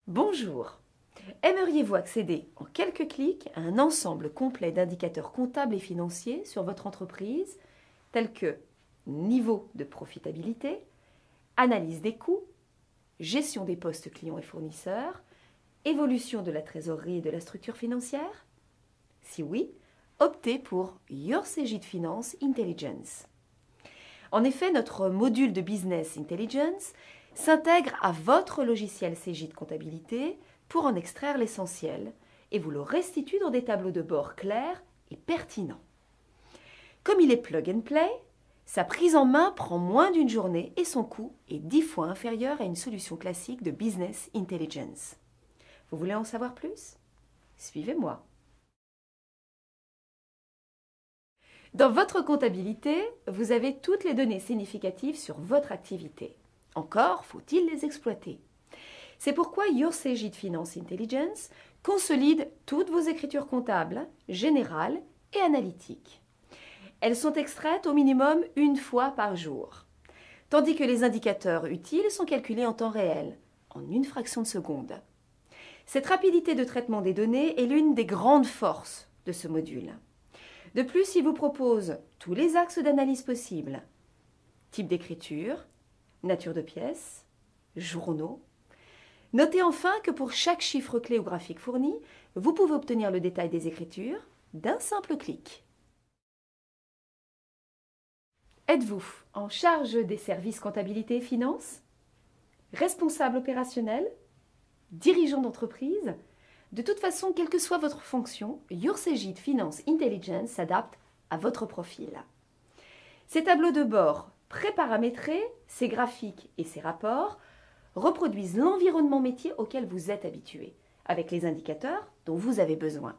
Bonjour. Aimeriez-vous accéder en quelques clics à un ensemble complet d'indicateurs comptables et financiers sur votre entreprise, tels que niveau de profitabilité, analyse des coûts, gestion des postes clients et fournisseurs, évolution de la trésorerie et de la structure financière? Si oui, optez pour Your Cegid Finance Intelligence. En effet, notre module de Business Intelligence s'intègre à votre logiciel Cegid Comptabilité pour en extraire l'essentiel et vous le restitue dans des tableaux de bord clairs et pertinents. Comme il est plug and play, sa prise en main prend moins d'une journée et son coût est 10 fois inférieur à une solution classique de Business Intelligence. Vous voulez en savoir plus? Suivez-moi. Dans votre comptabilité, vous avez toutes les données significatives sur votre activité. Encore faut-il les exploiter. C'est pourquoi Your Cegid Finance Intelligence consolide toutes vos écritures comptables, générales et analytiques. Elles sont extraites au minimum une fois par jour, tandis que les indicateurs utiles sont calculés en temps réel, en une fraction de seconde. Cette rapidité de traitement des données est l'une des grandes forces de ce module. De plus, il vous propose tous les axes d'analyse possibles: type d'écriture, nature de pièces, journaux. Notez enfin que pour chaque chiffre clé ou graphique fourni, vous pouvez obtenir le détail des écritures d'un simple clic. Êtes-vous en charge des services comptabilité et finance? Responsable opérationnel? Dirigeant d'entreprise? De toute façon, quelle que soit votre fonction, Your Cegid Finance Intelligence s'adapte à votre profil. Ces tableaux de bord préparamétrés, ces graphiques et ces rapports reproduisent l'environnement métier auquel vous êtes habitué, avec les indicateurs dont vous avez besoin.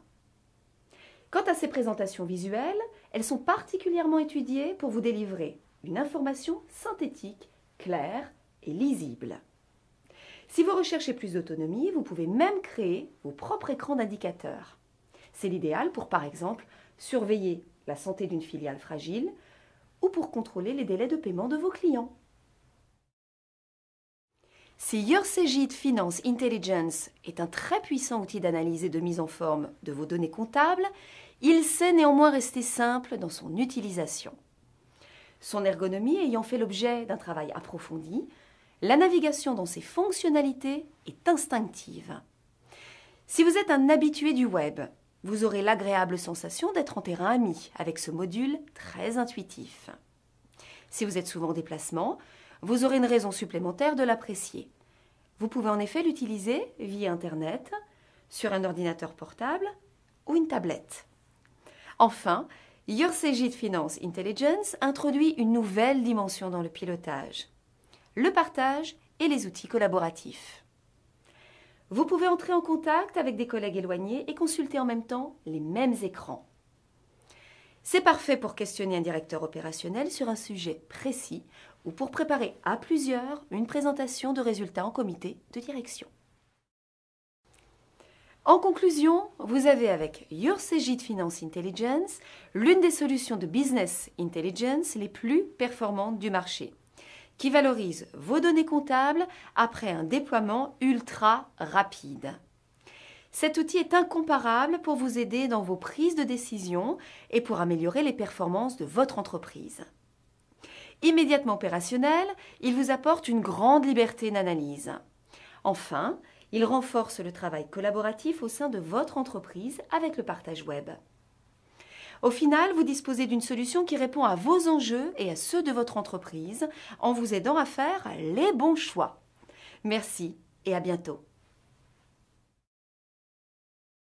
Quant à ces présentations visuelles, elles sont particulièrement étudiées pour vous délivrer une information synthétique, claire et lisible. Si vous recherchez plus d'autonomie, vous pouvez même créer vos propres écrans d'indicateurs. C'est l'idéal pour, par exemple, surveiller la santé d'une filiale fragile ou pour contrôler les délais de paiement de vos clients. Si Your Cegid Finance Intelligence est un très puissant outil d'analyse et de mise en forme de vos données comptables, il sait néanmoins rester simple dans son utilisation. Son ergonomie ayant fait l'objet d'un travail approfondi, la navigation dans ses fonctionnalités est instinctive. Si vous êtes un habitué du web, vous aurez l'agréable sensation d'être en terrain ami avec ce module très intuitif. Si vous êtes souvent en déplacement, vous aurez une raison supplémentaire de l'apprécier. Vous pouvez en effet l'utiliser via Internet, sur un ordinateur portable ou une tablette. Enfin, Your Cegid Finance Intelligence introduit une nouvelle dimension dans le pilotage: le partage et les outils collaboratifs. Vous pouvez entrer en contact avec des collègues éloignés et consulter en même temps les mêmes écrans. C'est parfait pour questionner un directeur opérationnel sur un sujet précis ou pour préparer à plusieurs une présentation de résultats en comité de direction. En conclusion, vous avez avec Your Cegid Finance Intelligence l'une des solutions de Business Intelligence les plus performantes du marché, qui valorise vos données comptables après un déploiement ultra rapide. Cet outil est incomparable pour vous aider dans vos prises de décision et pour améliorer les performances de votre entreprise. Immédiatement opérationnel, il vous apporte une grande liberté d'analyse. Enfin, il renforce le travail collaboratif au sein de votre entreprise avec le partage web. Au final, vous disposez d'une solution qui répond à vos enjeux et à ceux de votre entreprise en vous aidant à faire les bons choix. Merci et à bientôt.